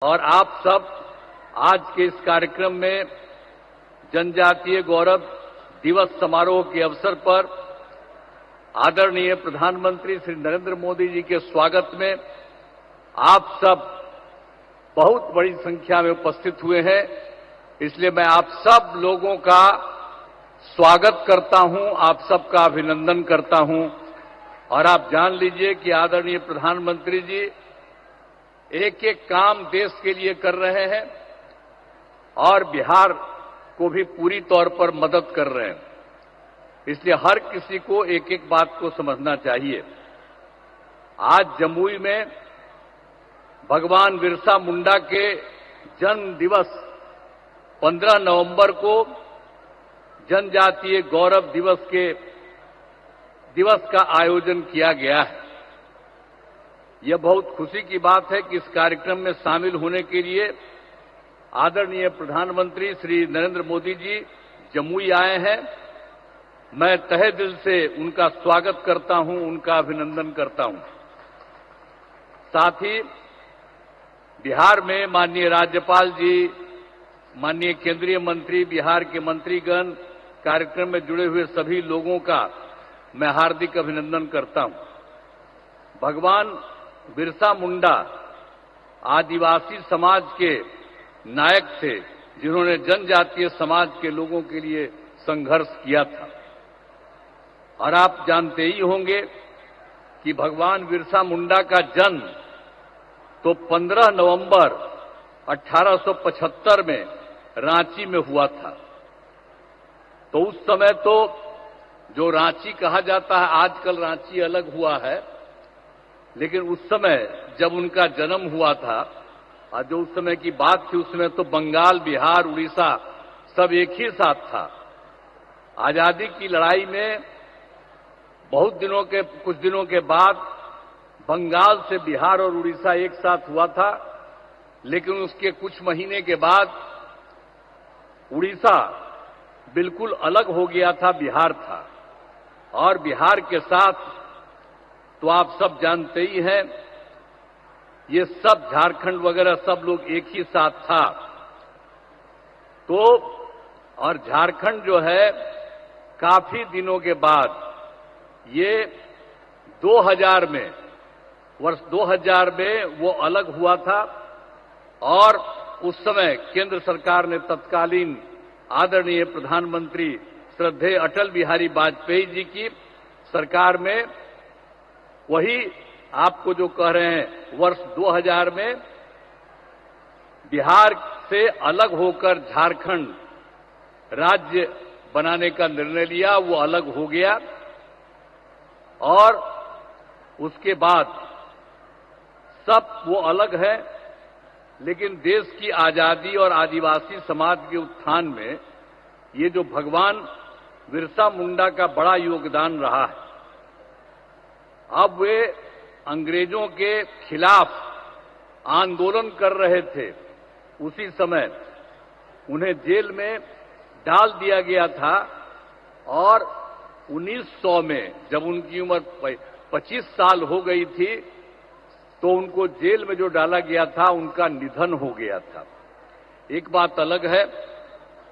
और आप सब आज के इस कार्यक्रम में जनजातीय गौरव दिवस समारोह के अवसर पर आदरणीय प्रधानमंत्री श्री नरेंद्र मोदी जी के स्वागत में आप सब बहुत बड़ी संख्या में उपस्थित हुए हैं। इसलिए मैं आप सब लोगों का स्वागत करता हूं, आप सबका अभिनंदन करता हूं। और आप जान लीजिए कि आदरणीय प्रधानमंत्री जी एक एक काम देश के लिए कर रहे हैं और बिहार को भी पूरी तौर पर मदद कर रहे हैं। इसलिए हर किसी को एक एक बात को समझना चाहिए। आज जमुई में भगवान बिरसा मुंडा के जन्म दिवस 15 नवंबर को जनजातीय गौरव दिवस का आयोजन किया गया है। यह बहुत खुशी की बात है कि इस कार्यक्रम में शामिल होने के लिए आदरणीय प्रधानमंत्री श्री नरेंद्र मोदी जी जमुई आए हैं। मैं तहे दिल से उनका स्वागत करता हूं, उनका अभिनंदन करता हूं। साथ ही बिहार में माननीय राज्यपाल जी, माननीय केंद्रीय मंत्री, बिहार के मंत्रीगण, कार्यक्रम में जुड़े हुए सभी लोगों का मैं हार्दिक अभिनंदन करता हूं। भगवान बिरसा मुंडा आदिवासी समाज के नायक थे, जिन्होंने जनजातीय समाज के लोगों के लिए संघर्ष किया था। और आप जानते ही होंगे कि भगवान बिरसा मुंडा का जन्म तो 15 नवंबर 1875 में रांची में हुआ था। तो उस समय तो जो रांची कहा जाता है, आजकल रांची अलग हुआ है, लेकिन उस समय जब उनका जन्म हुआ था और जो उस समय की बात थी, उसमें तो बंगाल, बिहार, उड़ीसा सब एक ही साथ था। आजादी की लड़ाई में कुछ दिनों के बाद बंगाल से बिहार और उड़ीसा एक साथ हुआ था, लेकिन उसके कुछ महीने के बाद उड़ीसा बिल्कुल अलग हो गया था, बिहार था। और बिहार के साथ तो आप सब जानते ही हैं, ये सब झारखंड वगैरह सब लोग एक ही साथ था। तो और झारखंड जो है काफी दिनों के बाद ये 2000 में, वर्ष 2000 में वो अलग हुआ था। और उस समय केंद्र सरकार ने तत्कालीन आदरणीय प्रधानमंत्री श्रद्धेय अटल बिहारी वाजपेयी जी की सरकार में वही आपको जो कह रहे हैं, वर्ष 2000 में बिहार से अलग होकर झारखंड राज्य बनाने का निर्णय लिया। वो अलग हो गया और उसके बाद सब वो अलग है, लेकिन देश की आजादी और आदिवासी समाज के उत्थान में ये जो भगवान बिरसा मुंडा का बड़ा योगदान रहा है। अब वे अंग्रेजों के खिलाफ आंदोलन कर रहे थे, उसी समय उन्हें जेल में डाल दिया गया था। और 1900 में जब उनकी उम्र 25 साल हो गई थी, तो उनको जेल में जो डाला गया था, उनका निधन हो गया था। एक बात अलग है,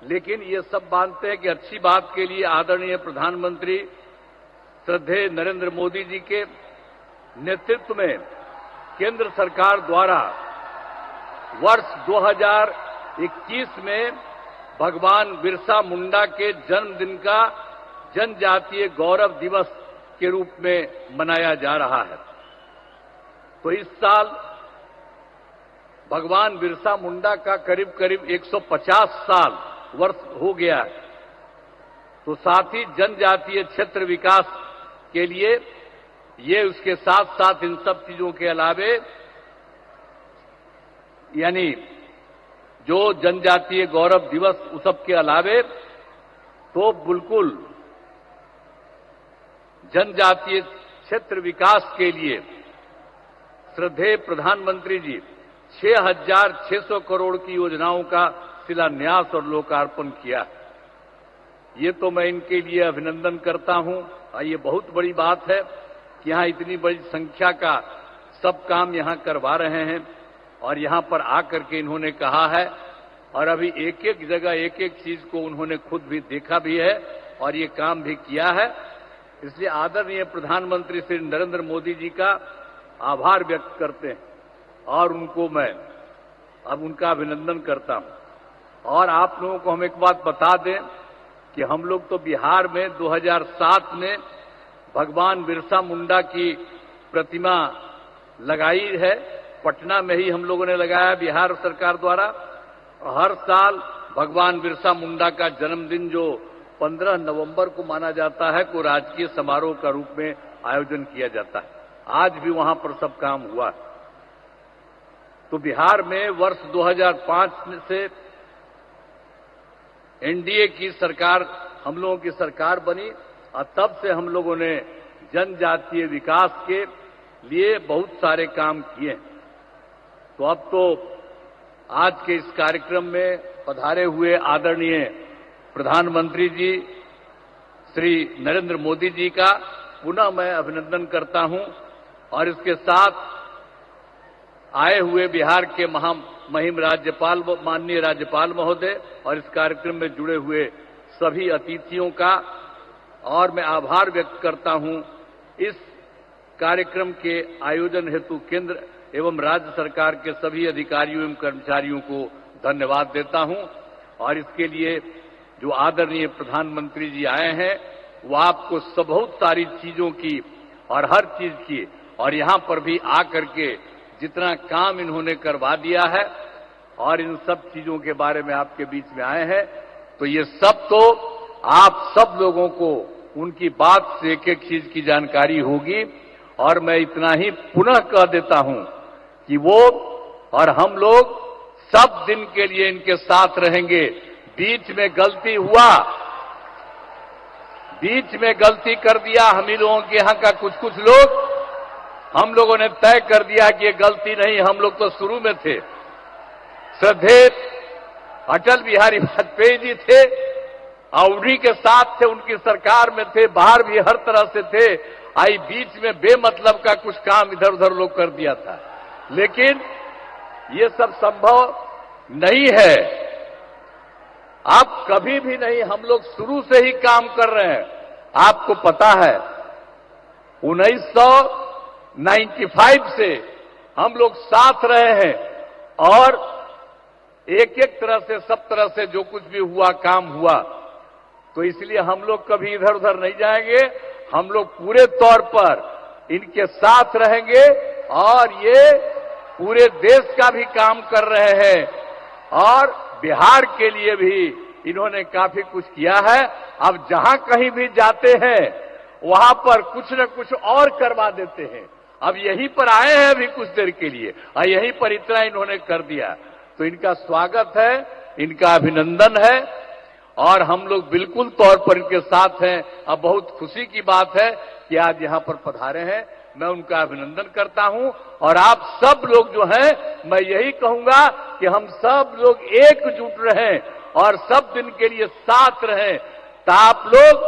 लेकिन ये सब मानते हैं कि अच्छी बात के लिए आदरणीय प्रधानमंत्री श्रद्धेय नरेंद्र मोदी जी के नेतृत्व में केंद्र सरकार द्वारा वर्ष 2021 में भगवान बिरसा मुंडा के जन्मदिन का जनजातीय गौरव दिवस के रूप में मनाया जा रहा है। तो इस साल भगवान बिरसा मुंडा का करीब करीब 150 साल वर्ष हो गया है। तो साथ ही जनजातीय क्षेत्र विकास के लिए ये उसके साथ साथ इन सब चीजों के अलावे, यानी जो जनजातीय गौरव दिवस उस सब के अलावे, तो बिल्कुल जनजातीय क्षेत्र विकास के लिए श्रद्धेय प्रधानमंत्री जी 6,600 करोड़ की योजनाओं का शिलान्यास और लोकार्पण किया। ये तो मैं इनके लिए अभिनंदन करता हूं। ये बहुत बड़ी बात है कि यहां इतनी बड़ी संख्या का सब काम यहां करवा रहे हैं। और यहां पर आकर के इन्होंने कहा है, और अभी एक एक जगह एक एक चीज को उन्होंने खुद भी देखा भी है और ये काम भी किया है। इसलिए आदरणीय प्रधानमंत्री श्री नरेंद्र मोदी जी का आभार व्यक्त करते हैं और उनको मैं अब उनका अभिनंदन करता हूं। और आप लोगों को हम एक बात बता दें कि हम लोग तो बिहार में 2007 में भगवान बिरसा मुंडा की प्रतिमा लगाई है, पटना में ही हम लोगों ने लगाया बिहार सरकार द्वारा। हर साल भगवान बिरसा मुंडा का जन्मदिन जो 15 नवंबर को माना जाता है, को राजकीय समारोह का रूप में आयोजन किया जाता है। आज भी वहां पर सब काम हुआ। तो बिहार में वर्ष 2005 से एनडीए की सरकार, हम लोगों की सरकार बनी और तब से हम लोगों ने जनजातीय विकास के लिए बहुत सारे काम किए। तो अब तो आज के इस कार्यक्रम में पधारे हुए आदरणीय प्रधानमंत्री जी श्री नरेंद्र मोदी जी का पुनः मैं अभिनंदन करता हूं और इसके साथ आए हुए बिहार के महामहिम राज्यपाल, माननीय राज्यपाल महोदय और इस कार्यक्रम में जुड़े हुए सभी अतिथियों का और मैं आभार व्यक्त करता हूं। इस कार्यक्रम के आयोजन हेतु केंद्र एवं राज्य सरकार के सभी अधिकारियों एवं कर्मचारियों को धन्यवाद देता हूं और इसके लिए जो आदरणीय प्रधानमंत्री जी आए हैं वो आपको बहुत सारी चीजों की और हर चीज की और यहां पर भी आकर के जितना काम इन्होंने करवा दिया है और इन सब चीजों के बारे में आपके बीच में आए हैं, तो ये सब तो आप सब लोगों को उनकी बात से एक एक चीज की जानकारी होगी। और मैं इतना ही पुनः कह देता हूं कि वो और हम लोग सब दिन के लिए इनके साथ रहेंगे। बीच में गलती हुआ, बीच में गलती कर दिया हम ही लोगों के यहां का कुछ लोग, हम लोगों ने तय कर दिया कि ये गलती नहीं, हम लोग तो शुरू में थे। श्रद्धेय अटल बिहारी वाजपेयी जी थे और उन्हीं के साथ थे, उनकी सरकार में थे, बाहर भी हर तरह से थे। आई बीच में बेमतलब का कुछ काम इधर उधर लोग कर दिया था, लेकिन ये सब संभव नहीं है। आप कभी भी नहीं, हम लोग शुरू से ही काम कर रहे हैं। आपको पता है 1995 से हम लोग साथ रहे हैं और एक एक तरह से सब तरह से जो कुछ भी हुआ काम हुआ, तो इसलिए हम लोग कभी इधर उधर नहीं जाएंगे। हम लोग पूरे तौर पर इनके साथ रहेंगे और ये पूरे देश का भी काम कर रहे हैं और बिहार के लिए भी इन्होंने काफी कुछ किया है। अब जहां कहीं भी जाते हैं वहां पर कुछ न कुछ और करवा देते हैं। अब यहीं पर आए हैं अभी कुछ देर के लिए और यहीं पर इतना इन्होंने कर दिया, तो इनका स्वागत है, इनका अभिनंदन है और हम लोग बिल्कुल तौर पर इनके साथ हैं। अब बहुत खुशी की बात है कि आज यहां पर पधारे हैं, मैं उनका अभिनंदन करता हूं और आप सब लोग जो हैं, मैं यही कहूंगा कि हम सब लोग एकजुट रहें और सब दिन के लिए साथ रहें। तो आप लोग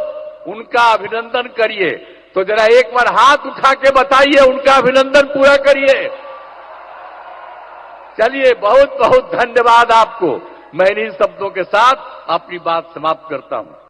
उनका अभिनंदन करिए, तो जरा एक बार हाथ उठा के बताइए, उनका अभिनंदन पूरा करिए। चलिए, बहुत बहुत धन्यवाद आपको। मैं इन्हीं शब्दों के साथ अपनी बात समाप्त करता हूं।